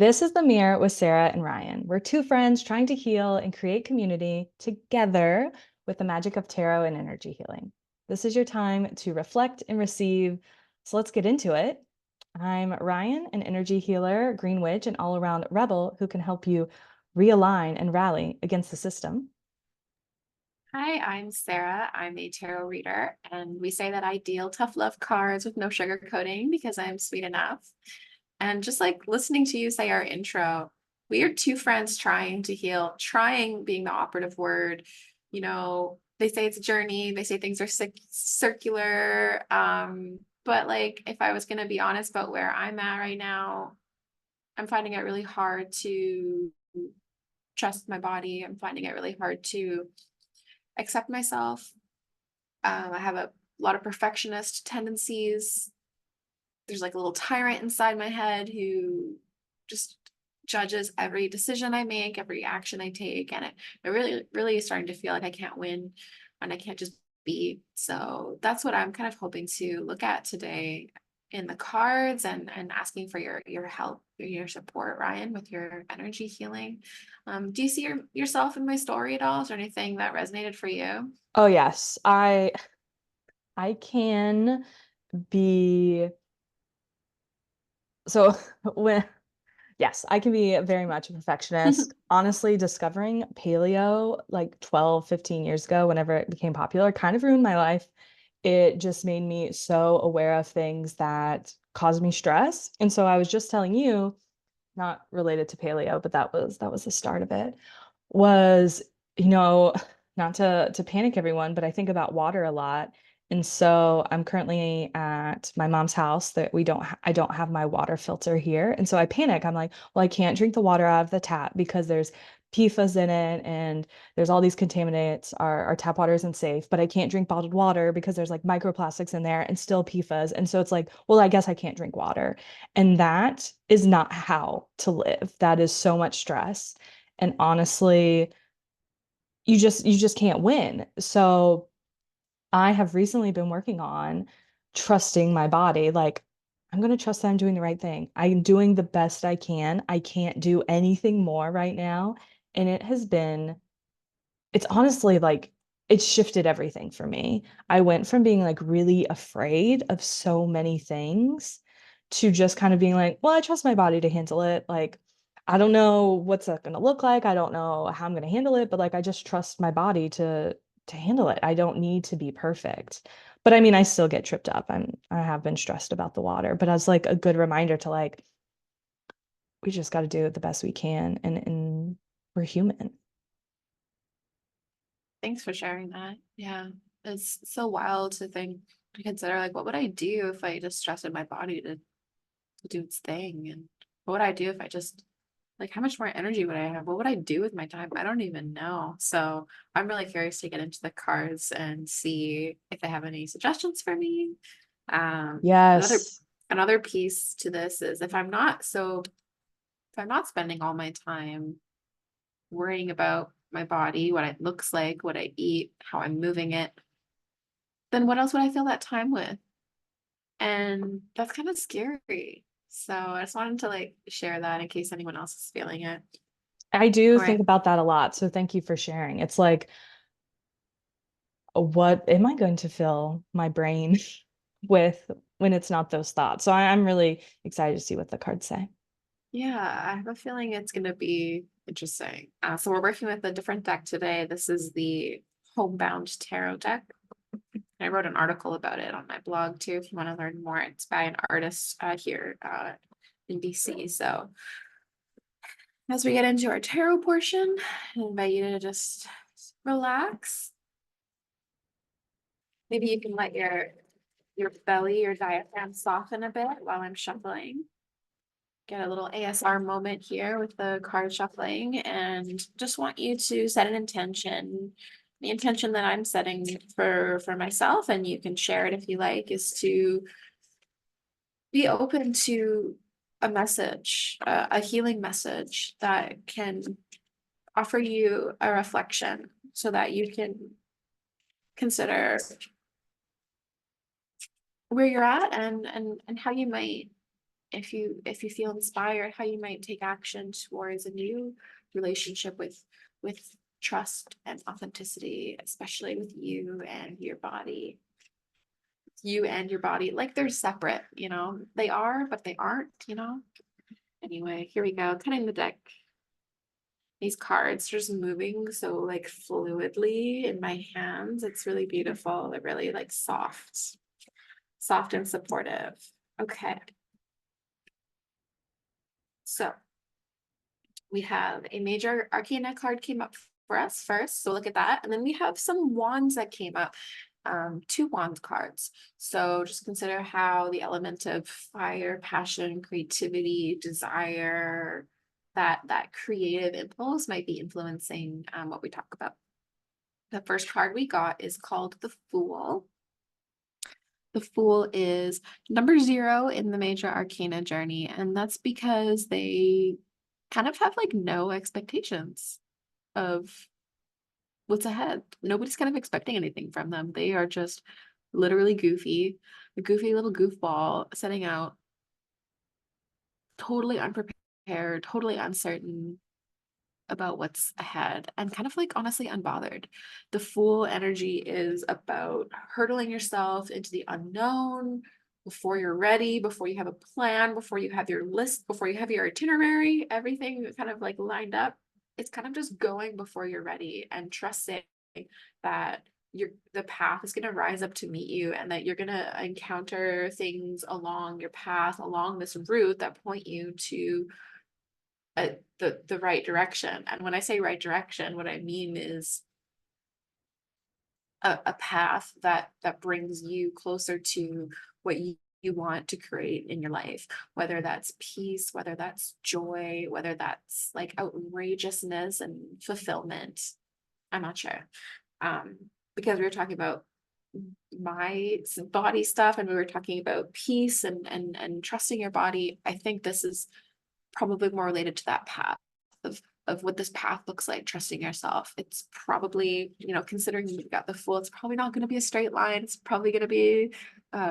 This is the Mirror with Sarah and Ryan. We're two friends trying to heal and create community together with the magic of tarot and energy healing. This is your time to reflect and receive. So let's get into it. I'm Ryan, an energy healer, green witch, and all around rebel who can help you realign and rally against the system. Hi, I'm Sarah. I'm a tarot reader, and we say that I deal tough love cards with no sugarcoating because I'm sweet enough. And just like listening to you say our intro, we are two friends trying to heal, trying being the operative word. They say it's a journey, they say things are circular. But like, if I was going to be honest about where I'm at right now, I'm finding it really hard to trust my body. I'm finding it really hard to accept myself. I have a lot of perfectionist tendencies. There's like a little tyrant inside my head who just judges every decision I make, every action I take. And it really, really is starting to feel like I can't win and I can't just be. So that's what I'm kind of hoping to look at today in the cards and asking for your help, your support, Ryan, with your energy healing. Do you see yourself in my story at all? Is there anything that resonated for you? Oh yes, I can be so when yes, I can be very much a perfectionist. Honestly, discovering paleo like 12, 15 years ago, whenever it became popular, kind of ruined my life. It just made me so aware of things that caused me stress. And so I was just telling you, not related to paleo, but that was the start of it, was, you know, not to panic everyone, but I think about water a lot. And so I'm currently at my mom's house that I don't have my water filter here. And so I panic. I'm like, well, I can't drink the water out of the tap because there's PFAS in it and there's all these contaminants. Our tap water isn't safe, but I can't drink bottled water because there's like microplastics in there and still PFAS. And so it's like, well, I guess I can't drink water. And that is not how to live. That is so much stress. And honestly, you just can't win. So I have recently been working on trusting my body. Like, I'm going to trust that I'm doing the right thing. I'm doing the best I can. I can't do anything more right now. And it's honestly like, it's shifted everything for me. I went from being like really afraid of so many things to just kind of being like, well, I trust my body to handle it. Like, I don't know what's that going to look like. I don't know how I'm going to handle it, but like, I just trust my body to handle it. I don't need to be perfect. But I mean, I still get tripped up. I have been stressed about the water, but as like a good reminder to like, we just got to do it the best we can and we're human. Thanks for sharing that. Yeah, it's so wild to consider like what would I do if I just trusted my body to do its thing? And what would I do if I just like how much more energy would I have? What would I do with my time? I don't even know. So I'm really curious to get into the cards and see if they have any suggestions for me. Um, another Yes. another piece to this is if I'm not spending all my time worrying about my body, what it looks like, what I eat, how I'm moving it, then what else would I fill that time with? And that's kind of scary. So I just wanted to like share that in case anyone else is feeling it. I do All right. think about that a lot. So thank you for sharing. It's like, what am I going to fill my brain with when it's not those thoughts? So I'm really excited to see what the cards say. Yeah, I have a feeling it's going to be interesting. So we're working with a different deck today. This is the Homebound Tarot deck. I wrote an article about it on my blog too, if you want to learn more. It's by an artist here in BC. So as we get into our tarot portion, I invite you to just relax. Maybe you can let your belly, your diaphragm soften a bit while I'm shuffling. Get a little ASR moment here with the card shuffling and just want you to set an intention. The intention that I'm setting for myself, and you can share it if you like, is to be open to a message, a healing message that can offer you a reflection so that you can consider where you're at and how you might if you feel inspired, how you might take action towards a new relationship with trust and authenticity, especially with you and your body. You and your body, like they're separate, they are, but they aren't. Anyway, here we go. Cutting the deck. These cards just moving so like fluidly in my hands. It's really beautiful. They're really like soft and supportive. Okay. So we have a major arcana card came up for us first. So look at that. And then we have some wands that came up, two wand cards. So just consider how the element of fire, passion, creativity, desire, that creative impulse might be influencing what we talk about. The first card we got is called the Fool. The Fool is number 0 in the major arcana journey, and that's because they kind of have like no expectations of what's ahead. Nobody's kind of expecting anything from them. They are just literally goofy, a goofy little goofball setting out, totally unprepared, totally uncertain about what's ahead, and kind of like honestly unbothered. The Fool energy is about hurtling yourself into the unknown before you're ready, before you have a plan, before you have your list, before you have your itinerary, everything kind of like lined up. It's kind of just going before you're ready and trusting that the path is going to rise up to meet you, and that you're going to encounter things along your path, along this route, that point you to the right direction. And when I say right direction, what I mean is a path that brings you closer to what you want to create in your life, whether that's peace, whether that's joy, whether that's like outrageousness and fulfillment. I'm not sure. Because we were talking about my body stuff, and we were talking about peace and trusting your body. I think this is probably more related to that path of what this path looks like, trusting yourself. It's probably, considering you've got the Fool, it's probably not going to be a straight line. It's probably going to be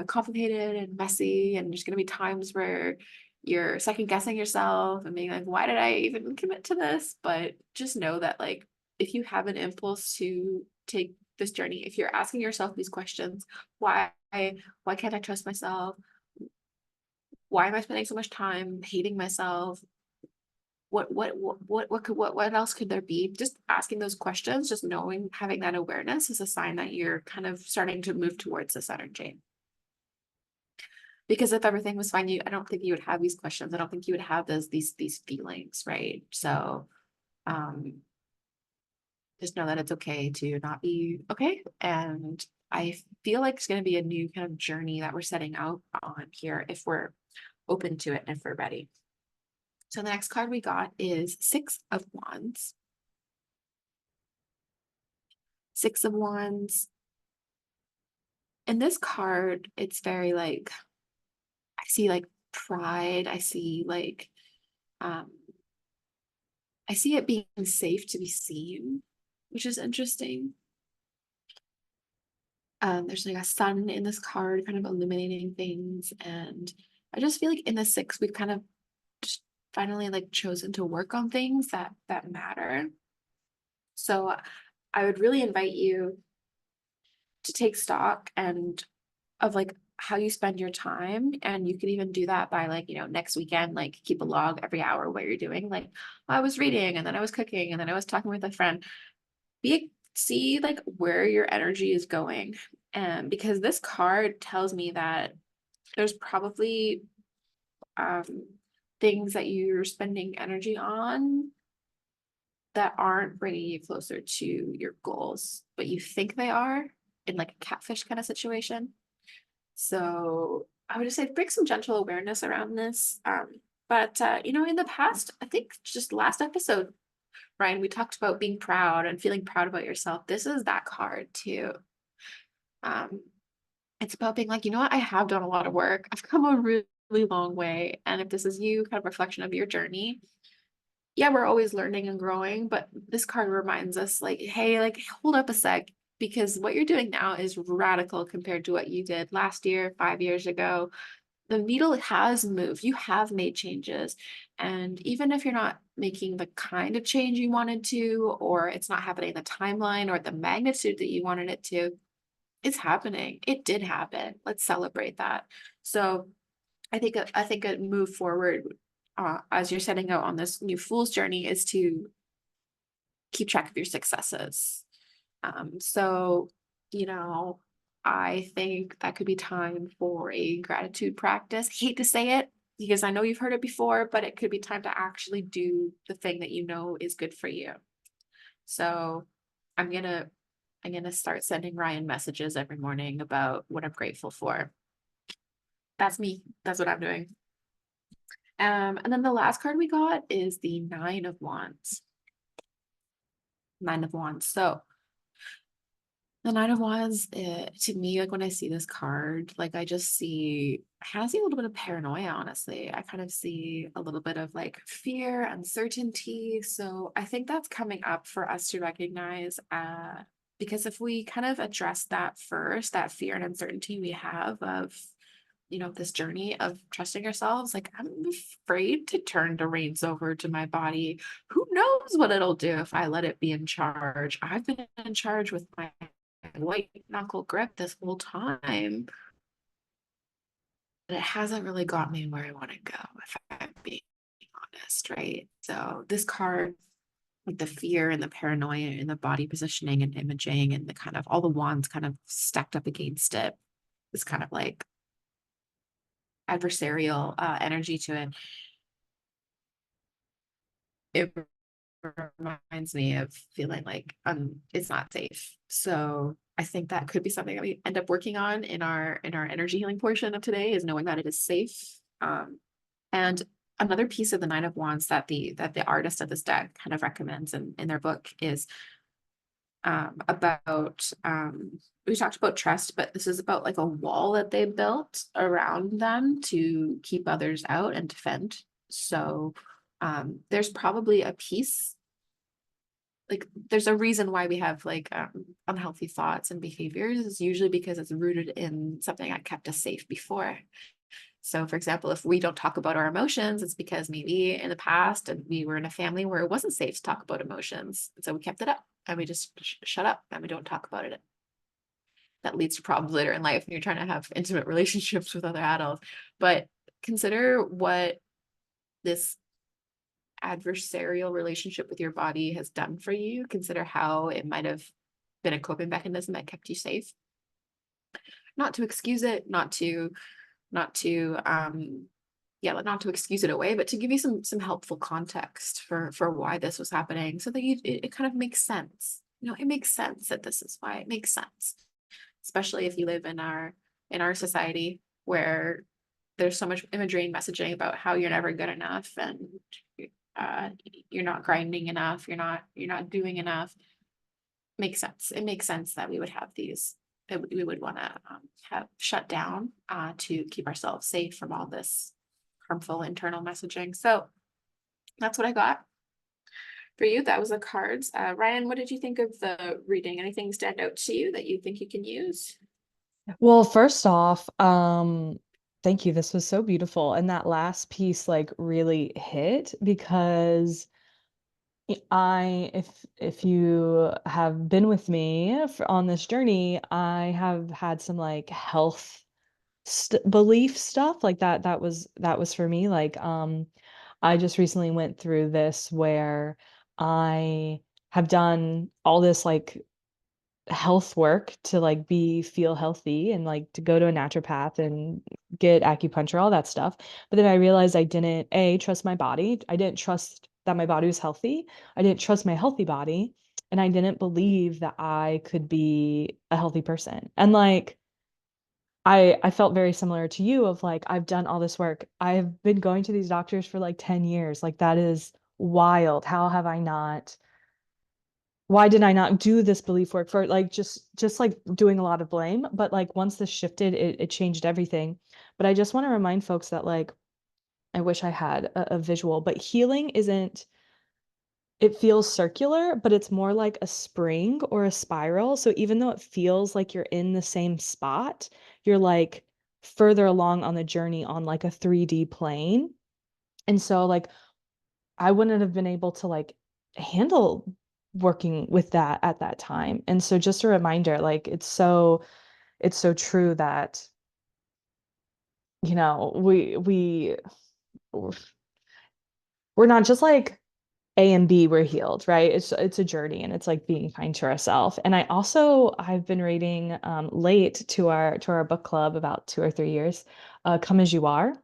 complicated and messy, and there's going to be times where you're second guessing yourself and being like, why did I even commit to this? But just know that, like, if you have an impulse to take this journey, if you're asking yourself these questions, why can't I trust myself? Why am I spending so much time hating myself? What else could there be? Just asking those questions, just knowing, having that awareness is a sign that you're kind of starting to move towards this energy. Because if everything was fine, I don't think you would have these questions. I don't think you would have these feelings, right? So just know that it's okay to not be okay. And I feel like it's going to be a new kind of journey that we're setting out on here if we're open to it and if we're ready. So the next card we got is 6 of Wands. 6 of Wands. In this card, it's very like, I see like pride. I see like, I see it being safe to be seen, which is interesting. There's like a sun in this card kind of illuminating things. And I just feel like in the 6, we've kind of just finally like chosen to work on things that matter. So I would really invite you to take stock and of like how you spend your time. And you could even do that by like, next weekend, like keep a log every hour what you're doing. Like, I was reading, and then I was cooking, and then I was talking with a friend. See like where your energy is going. And because this card tells me that there's probably things that you're spending energy on that aren't bringing you closer to your goals, but you think they are, in like a catfish kind of situation. So I would just say bring some gentle awareness around this. But in the past, I think just last episode, Ryan, we talked about being proud and feeling proud about yourself. This is that card too. It's about being like, you know what, I have done a lot of work. I've come a really, really long way. And if this is you, kind of reflection of your journey, yeah, we're always learning and growing, but this card reminds us like, hey, like hold up a sec, because what you're doing now is radical compared to what you did last year, 5 years ago. the needle has moved. You have made changes. And even if you're not making the kind of change you wanted to, or it's not happening in the timeline or the magnitude that you wanted it to, it's happening. It did happen. Let's celebrate that. So I think a move forward as you're setting out on this new fool's journey is to keep track of your successes. So, you know, I think that could be time for a gratitude practice. Hate to say it because I know you've heard it before, but it could be time to actually do the thing that you know is good for you. So I'm gonna I'm gonna start sending Ryan messages every morning about what I'm grateful for. That's me. That's what I'm doing. And then the last card we got is the Nine of Wands. Nine of Wands. So the Nine of Wands, to me, like when I see this card, like I kind of see a little bit of paranoia, honestly. I kind of see a little bit of like fear, uncertainty. So I think that's coming up for us to recognize, because if we kind of address that first, that fear and uncertainty we have of, this journey of trusting ourselves, like I'm afraid to turn the reins over to my body. Who knows what it'll do if I let it be in charge? I've been in charge with my white knuckle grip this whole time, but it hasn't really got me where I want to go, if I'm being honest, right? So this card, like the fear and the paranoia and the body positioning and imaging and the kind of all the wands kind of stacked up against it, is kind of like adversarial energy to it. It reminds me of feeling like it's not safe. So I think that could be something that we end up working on in our energy healing portion of today, is knowing that it is safe. And another piece of the Nine of Wands that the artist of this deck kind of recommends in their book is about we talked about trust, but this is about like a wall that they built around them to keep others out and defend. So there's probably a piece, like there's a reason why we have like unhealthy thoughts and behaviors, is usually because it's rooted in something that kept us safe before. So for example, if we don't talk about our emotions, it's because maybe in the past and we were in a family where it wasn't safe to talk about emotions, and so we kept it up and we just shut up and we don't talk about it. That leads to problems later in life when you're trying to have intimate relationships with other adults. But consider what this adversarial relationship with your body has done for you. Consider how it might have been a coping mechanism that kept you safe. Not to excuse it, not to yeah, not to excuse it away, but to give you some helpful context for why this was happening, so that it kind of makes sense. It makes sense that this is why. It makes sense, especially if you live in our society where there's so much imagery and messaging about how you're never good enough, and uh, you're not grinding enough, you're not doing enough. Makes sense. It makes sense that we would have these, that we would want to have shut down to keep ourselves safe from all this harmful internal messaging. So that's what I got for you. That was the cards. Ryan, what did you think of the reading? Anything stand out to you that you think you can use? Well, first off, thank you. This was so beautiful. And that last piece like really hit because if you have been with me on this journey, I have had some like health st belief stuff like that. That was for me. Like, I just recently went through this where I have done all this like health work to like feel healthy and like to go to a naturopath and get acupuncture, all that stuff. But then I realized I didn't trust my body. I didn't trust that my body was healthy. I didn't trust my healthy body. And I didn't believe that I could be a healthy person. And like I felt very similar to you of like I've done all this work. I've been going to these doctors for like 10 years. Like that is wild. How have I not why did I not do this belief work for like just like doing a lot of blame, but like once this shifted, it changed everything. But I just want to remind folks that like I wish I had a visual, but healing isn't, it feels circular, but it's more like a spring or a spiral. So even though it feels like you're in the same spot, you're like further along on the journey on like a 3D plane. And so like I wouldn't have been able to like handle working with that at that time. And so just a reminder, like it's so true that, you know, we're not just like A and B, we're healed, right? It's a journey and it's like being kind to ourselves. And I've been reading late to our book club about 2 or 3 years, Come As You Are.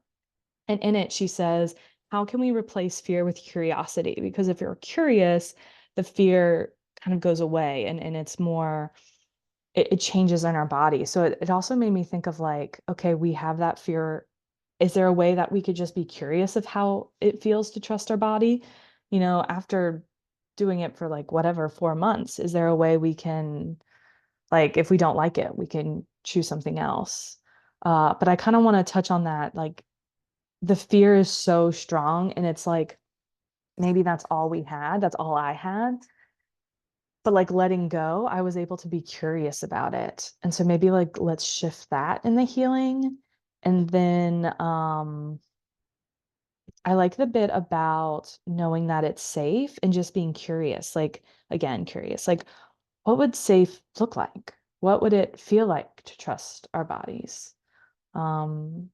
And in it, she says, how can we replace fear with curiosity? Because if you're curious, the fear kind of goes away and it's more, it changes in our body. So it also made me think of like, okay, we have that fear. Is there a way that we could just be curious of how it feels to trust our body? You know, after doing it for like whatever, 4 months, is there a way we can, like, if we don't like it, we can choose something else? But I kind of want to touch on that, like, the fear is so strong and it's like maybe that's all we had, that's all I had. But like letting go, I was able to be curious about it. And so maybe like let's shift that in the healing. And then I like the bit about knowing that it's safe and just being curious. Like again, curious. Like what would safe look like? What would it feel like to trust our bodies? Um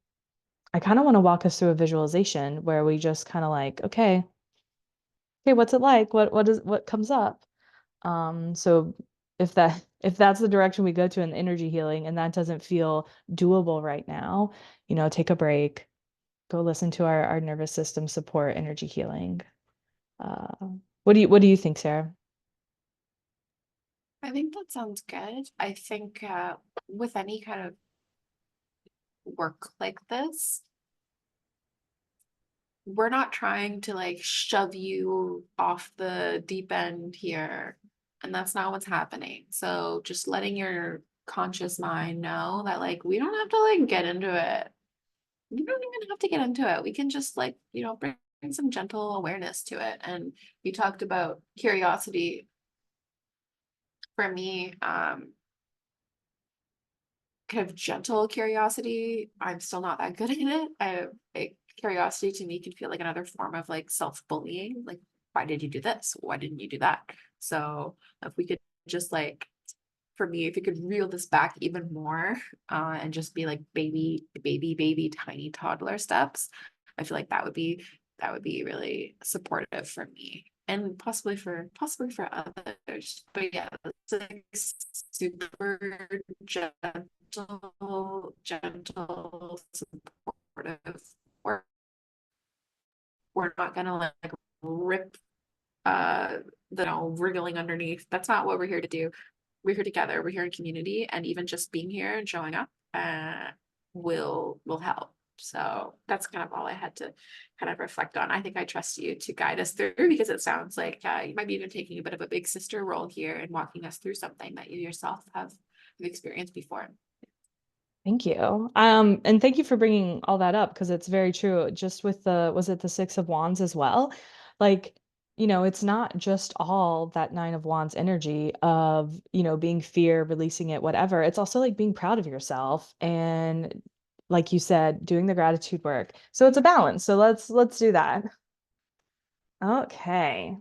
I kind of want to walk us through a visualization where we just kind of like, okay, what's it like? What comes up? So if that's the direction we go to in the energy healing and that doesn't feel doable right now, you know, take a break, go listen to our nervous system support energy healing. Uh, what do you think, Sarah? I think that sounds good. I think with any kind of work like this, we're not trying to like shove you off the deep end here. And that's not what's happening. So just letting your conscious mind know that like we don't have to like get into it. We don't even have to get into it. We can just like, bring some gentle awareness to it. And you talked about curiosity. For me, kind of gentle curiosity. I'm still not that good at it. Curiosity to me can feel like another form of like self-bullying. Like, why did you do this? Why didn't you do that? So if we could just like, for me, if you could reel this back even more, and just be like baby, tiny toddler steps, I feel like that would be really supportive for me and possibly for others. But yeah, it's like super gentle, supportive. We're not gonna like rip wriggling underneath. That's not what we're here to do. We're here together, we're here in community, and even just being here and showing up will help. So that's kind of all I had to kind of reflect on. I think I trust you to guide us through because it sounds like you might be even taking a bit of a big sister role here and walking us through something that you yourself have experienced before. Thank you. And thank you for bringing all that up because it's very true. Just with was it the Six of Wands as well? Like, you know, it's not just all that Nine of Wands energy of, you know, being fear, releasing it, whatever. It's also like being proud of yourself and like you said, doing the gratitude work. So it's a balance. So let's do that. Okay.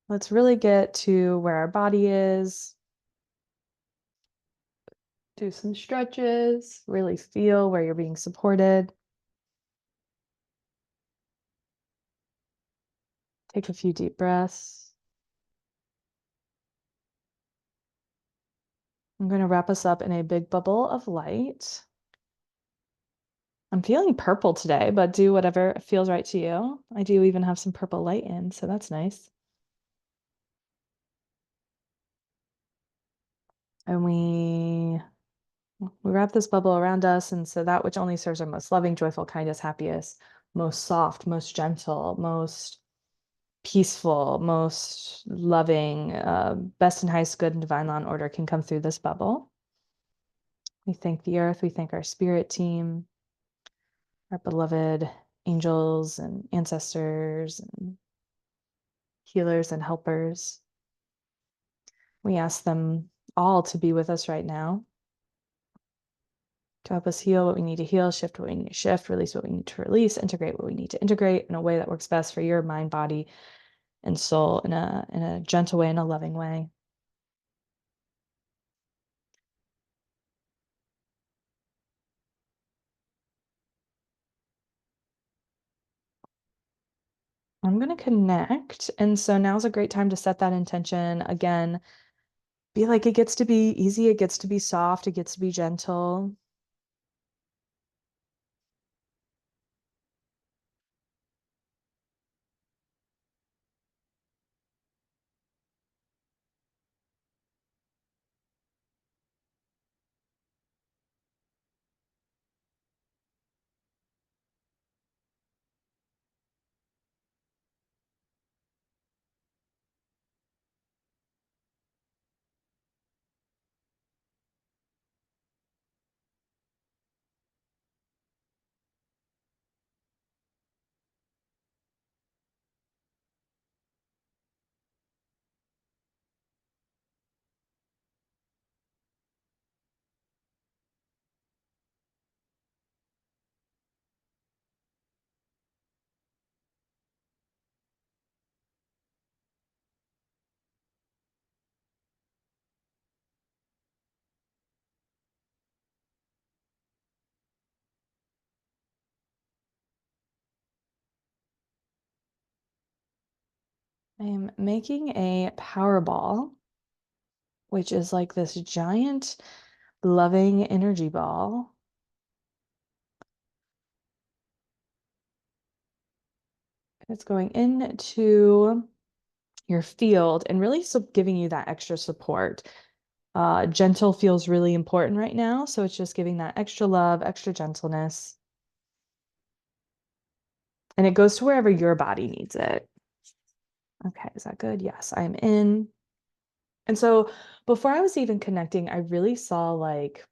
Let's really get to where our body is. Do some stretches, really feel where you're being supported. Take a few deep breaths. I'm going to wrap us up in a big bubble of light. I'm feeling purple today, but do whatever feels right to you. I do even have some purple light in, so that's nice. And we wrap this bubble around us, and so that which only serves our most loving, joyful, kindest, happiest, most soft, most gentle, most peaceful, most loving, best and highest good and divine law and order can come through this bubble. We thank the earth, we thank our spirit team, our beloved angels and ancestors and healers and helpers. We ask them all to be with us right now, to help us heal what we need to heal, shift what we need to shift, release what we need to release, integrate what we need to integrate in a way that works best for your mind, body, and soul in a gentle way, in a loving way. I'm going to connect. And so now's a great time to set that intention. Again, be like it gets to be easy, it gets to be soft, it gets to be gentle. I am making a power ball, which is like this giant loving energy ball. It's going into your field and really giving you that extra support. Gentle feels really important right now, so it's just giving that extra love, extra gentleness, and it goes to wherever your body needs it. Okay, is that good? Yes, I'm in. And so before I was even connecting, I really saw like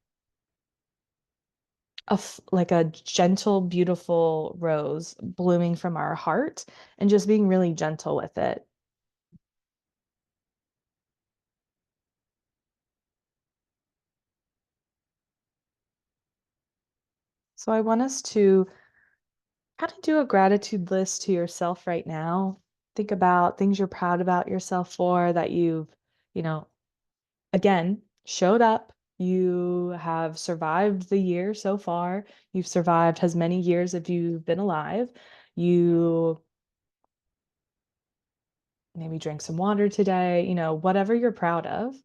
like a gentle, beautiful rose blooming from our heart and just being really gentle with it. So I want us to kind of do a gratitude list to yourself right now. Think about things you're proud about yourself for that you've, you know, again, showed up. You have survived the year so far. You've survived as many years if you've been alive. You maybe drink some water today, whatever you're proud of.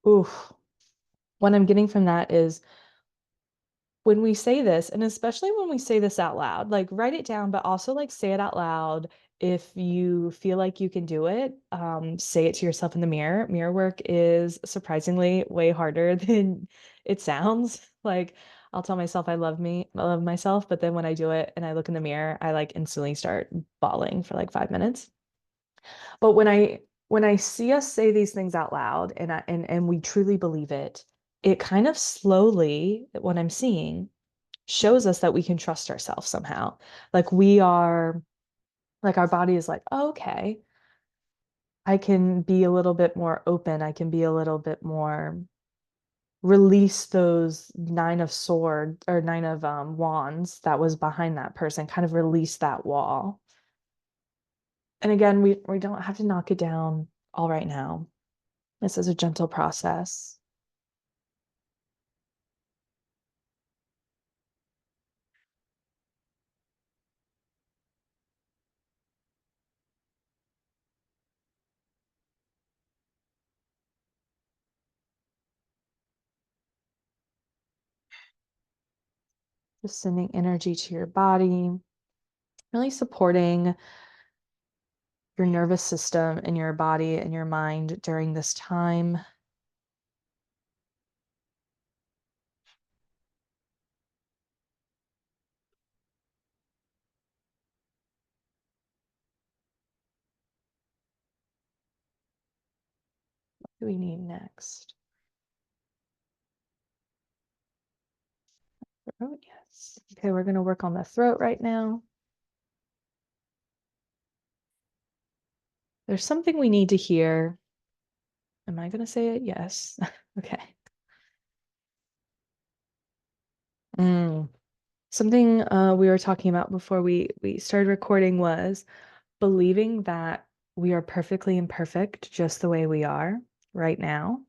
Oof. What I'm getting from that is when we say this, and especially when we say this out loud, like write it down, but also like say it out loud. If you feel like you can do it, say it to yourself in the mirror. Mirror work is surprisingly way harder than it sounds. Like I'll tell myself I love myself, but then when I do it and I look in the mirror, I like instantly start bawling for like 5 minutes. But when I see us say these things out loud and we truly believe it, it kind of slowly, what I'm seeing, shows us that we can trust ourselves somehow. Like we are, like our body is like, oh, okay, I can be a little bit more open. I can be a little bit more release those nine of swords or nine of wands that was behind that person, kind of release that wall. And again, we don't have to knock it down all right now. This is a gentle process. Just sending energy to your body, really supporting your nervous system and your body and your mind during this time. do we need next? Throat, yes. Okay, we're going to work on the throat right now. There's something we need to hear. Am I going to say it? Yes. Okay. Mm. Something we were talking about before we started recording was believing that we are perfectly imperfect just the way we are right now.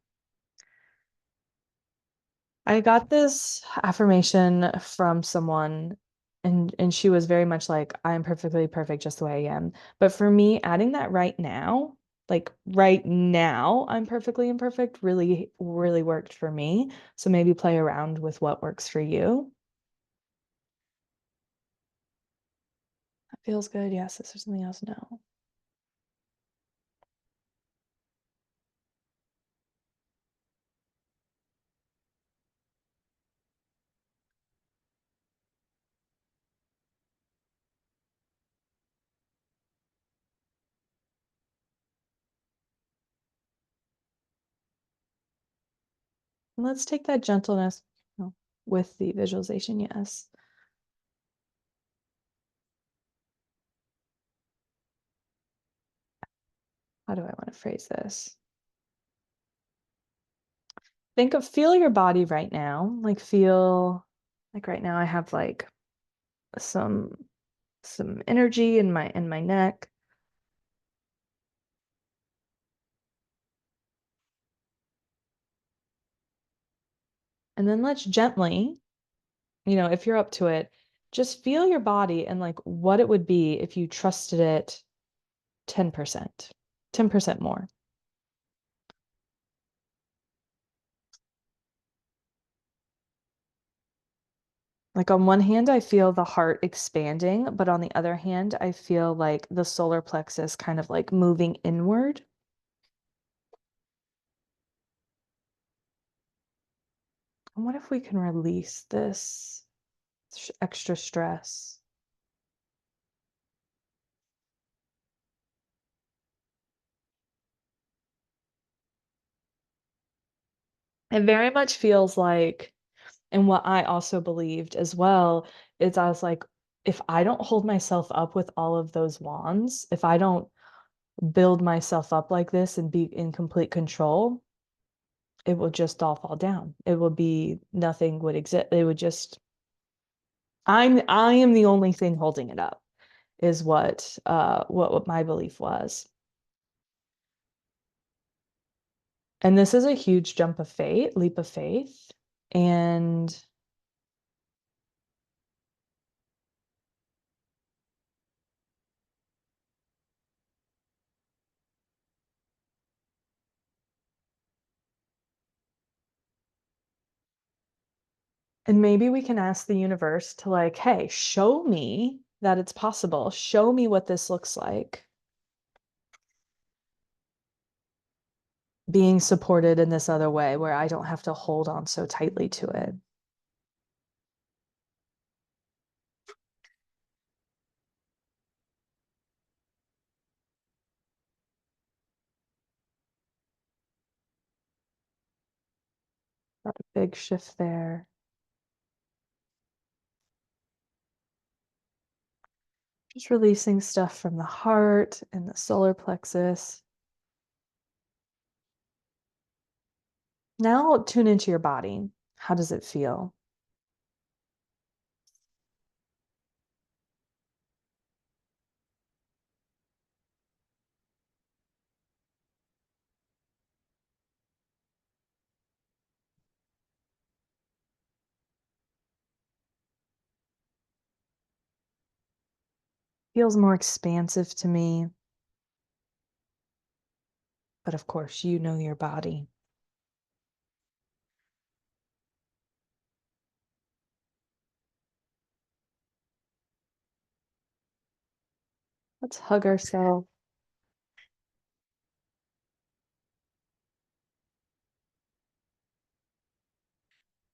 I got this affirmation from someone and she was very much like, I am perfectly perfect just the way I am. But for me, adding that right now, like right now, I'm perfectly imperfect really, really worked for me. So maybe play around with what works for you. That feels good. Yes. Is there something else? No. Let's take that gentleness with the visualization. Yes. How do I want to phrase this? Feel your body right now. Like feel like right now I have like some some energy in my neck. And then let's gently, if you're up to it, just feel your body and like what it would be if you trusted it 10%, 10% more. Like on one hand, I feel the heart expanding, but on the other hand, I feel like the solar plexus kind of like moving inward. And what if we can release this extra stress? It very much feels like, and what I also believed as well, is I was like, if I don't hold myself up with all of those wands, if I don't build myself up like this and be in complete control, it will just all fall down. It will be nothing would exist. It would just I am the only thing holding it up, is what my belief was. And this is a huge jump of faith, leap of faith. And And maybe we can ask the universe to like, hey, show me that it's possible. Show me what this looks like. Being supported in this other way where I don't have to hold on so tightly to it. Not a big shift there. Just releasing stuff from the heart and the solar plexus. Now tune into your body. How does it feel? Feels more expansive to me. But of course, you know your body. Let's hug ourselves,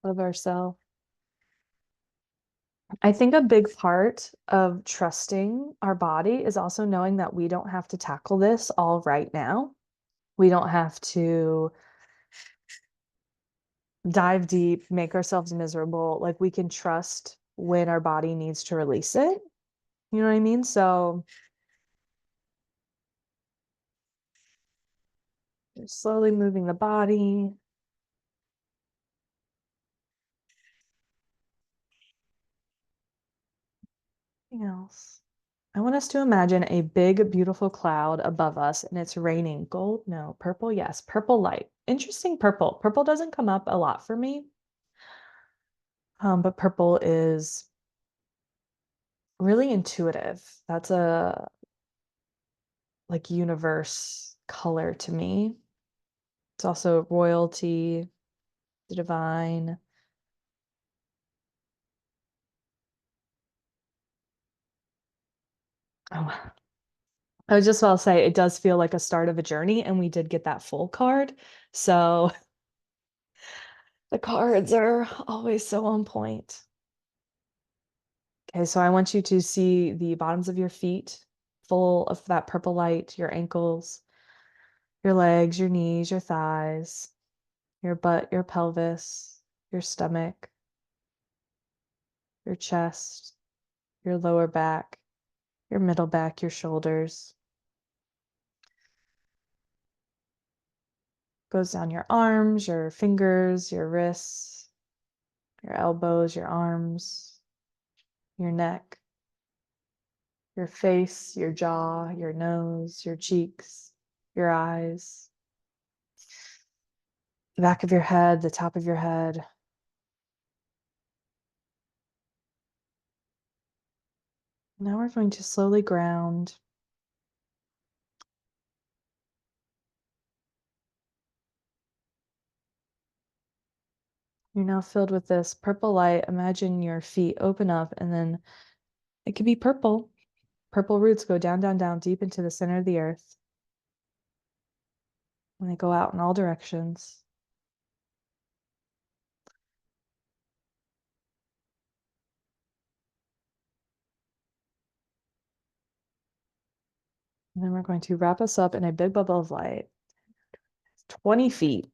love ourselves. I think a big part of trusting our body is also knowing that we don't have to tackle this all right now. We don't have to dive deep, make ourselves miserable. Like we can trust when our body needs to release it. You know what I mean? So slowly moving the body. Anything else? I want us to imagine a big, beautiful cloud above us and it's raining gold. No, purple. Yes, purple light. Interesting purple. Purple doesn't come up a lot for me. But purple is really intuitive. That's a like universe color to me. It's also royalty, the divine. Oh, I was just about to say it does feel like a start of a journey, and we did get that full card. So the cards are always so on point. Okay, so I want you to see the bottoms of your feet full of that purple light, your ankles, your legs, your knees, your thighs, your butt, your pelvis, your stomach, your chest, your lower back, your middle back, your shoulders. Goes down your arms, your fingers, your wrists, your elbows, your arms, your neck, your face, your jaw, your nose, your cheeks, your eyes, the back of your head, the top of your head. Now we're going to slowly ground. You're now filled with this purple light. Imagine your feet open up and then it could be purple. Purple roots go down, down, down, deep into the center of the earth. And they go out in all directions. And then we're going to wrap us up in a big bubble of light, 20 feet.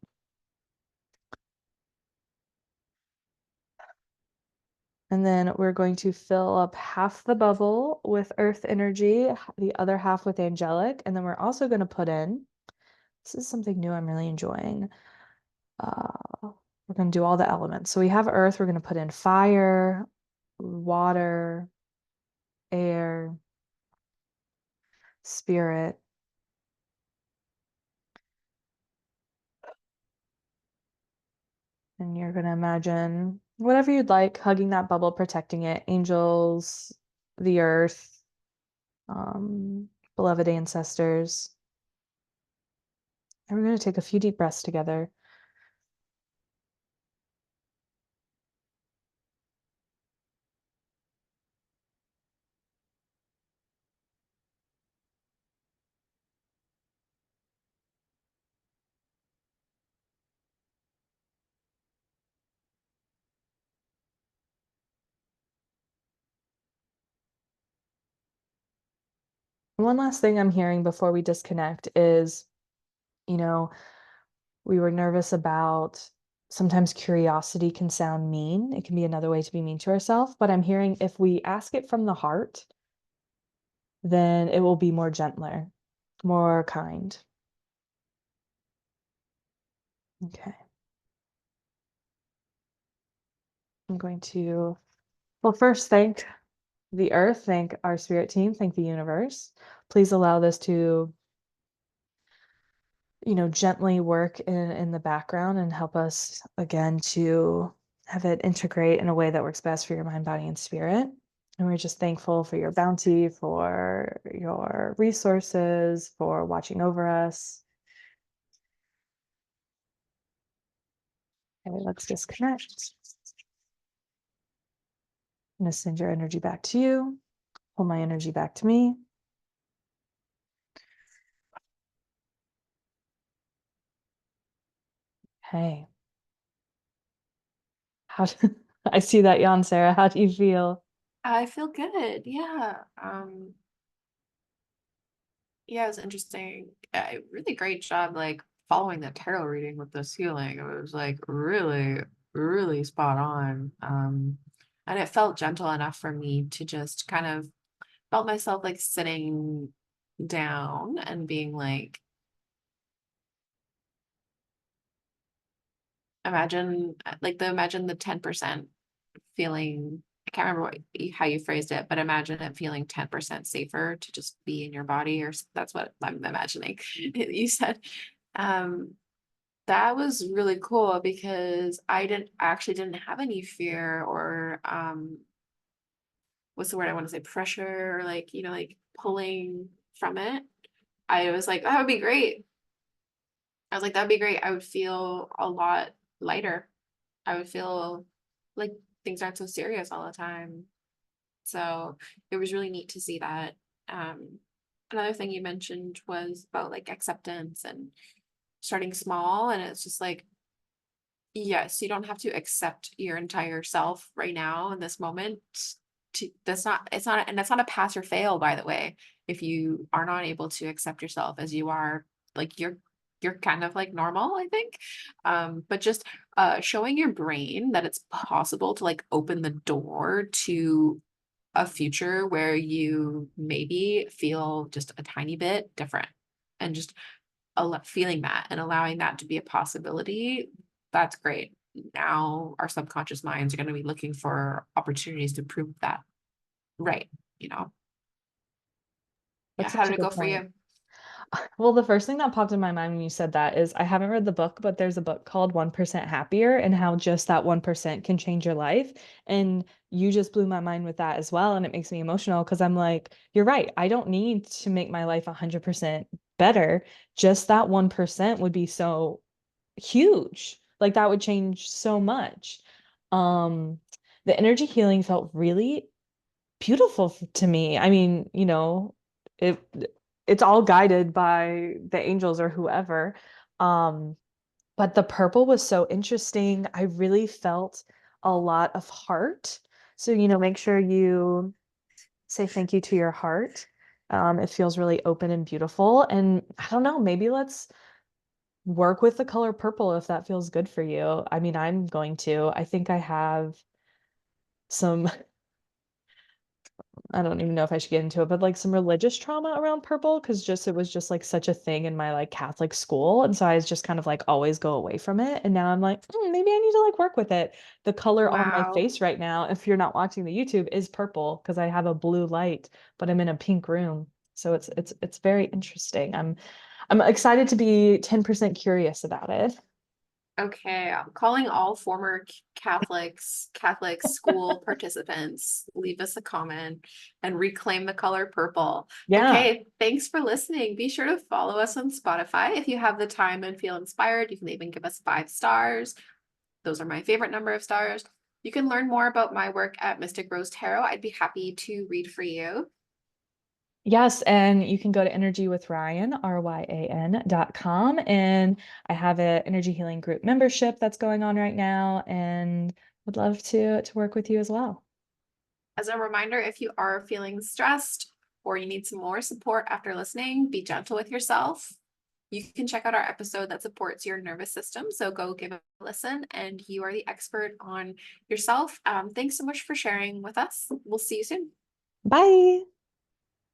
And then we're going to fill up half the bubble with earth energy, the other half with angelic. And then we're also going to put in, this is something new I'm really enjoying. We're going to do all the elements. So we have earth, we're going to put in fire, water, air, spirit. And you're going to imagine whatever you'd like, hugging that bubble, protecting it, angels, the earth, beloved ancestors. And we're going to take a few deep breaths together. One last thing I'm hearing before we disconnect is, you know, we were nervous about sometimes curiosity can sound mean. It can be another way to be mean to ourselves. But I'm hearing if we ask it from the heart, then it will be more gentler, more kind. Okay. I'm going to, well, first thank the earth, thank our spirit team, thank the universe. Please allow this to, gently work in the background and help us again to have it integrate in a way that works best for your mind, body, and spirit. And we're just thankful for your bounty, for your resources, for watching over us. Okay, let's disconnect. I'm going to send your energy back to you. Pull my energy back to me. Hey, how I see that yawn, Sarah. How do you feel? I feel good. Yeah. Yeah, it was interesting. Really great job, like following the tarot reading with this healing. It was like really, really spot on. And it felt gentle enough for me to just kind of felt myself like sitting down and being like, imagine the 10% feeling. I can't remember how you phrased it, but imagine it feeling 10% safer to just be in your body, or that's what I'm imagining. You said. Um, that was really cool because I actually didn't have any fear or what's the word I want to say, pressure, or like, like pulling from it. I was like, that would be great. I was like, that'd be great. I would feel a lot lighter. I would feel like things aren't so serious all the time. So it was really neat to see that. Um, Another thing you mentioned was about like acceptance and starting small. And it's just like, yes, you don't have to accept your entire self right now in this moment. And that's not a pass or fail, by the way. If you are not able to accept yourself as you are, like you're kind of like normal, I think. But just showing your brain that it's possible to like open the door to a future where you maybe feel just a tiny bit different, and just feeling that and allowing that to be a possibility, that's great. Now our subconscious minds are going to be looking for opportunities to prove that right, you know. Yeah, That's how such did a it go good for point. you? Well, the first thing that popped in my mind when you said that is I haven't read the book, but there's a book called 1% Happier and how just that 1% can change your life. And you just blew my mind with that as well. And it makes me emotional because I'm like, you're right. I don't need to make my life 100% better. Just that 1% would be so huge. Like that would change so much. Um, the energy healing felt really beautiful to me. I mean, it it's all guided by the angels or whoever. Um, but the purple was so interesting. I really felt a lot of heart. So, make sure you say thank you to your heart. It feels really open and beautiful. And I don't know, maybe let's work with the color purple if that feels good for you. I mean, I'm going to. I think I have some I don't even know if I should get into it, but like some religious trauma around purple because just it was just like such a thing in my like Catholic school. And so I was just kind of like always go away from it. And now I'm like, maybe I need to like work with it. The color on my Wow. face right now, if you're not watching the YouTube, is purple because I have a blue light, but I'm in a pink room. So it's very interesting. I'm excited to be 10% curious about it. Okay, I'm calling all former Catholic school participants. Leave us a comment and reclaim the color purple. Yeah. Okay, thanks for listening. Be sure to follow us on Spotify if you have the time and feel inspired. You can even give us 5 stars. Those are my favorite number of stars. You can learn more about my work at Mystic Rose Tarot. I'd be happy to read for you. Yes, and you can go to energywithryan, ryan.com. And I have an energy healing group membership that's going on right now and would love to work with you as well. As a reminder, if you are feeling stressed or you need some more support after listening, be gentle with yourself. You can check out our episode that supports your nervous system. So go give it a listen, and you are the expert on yourself. Thanks so much for sharing with us. We'll see you soon. Bye.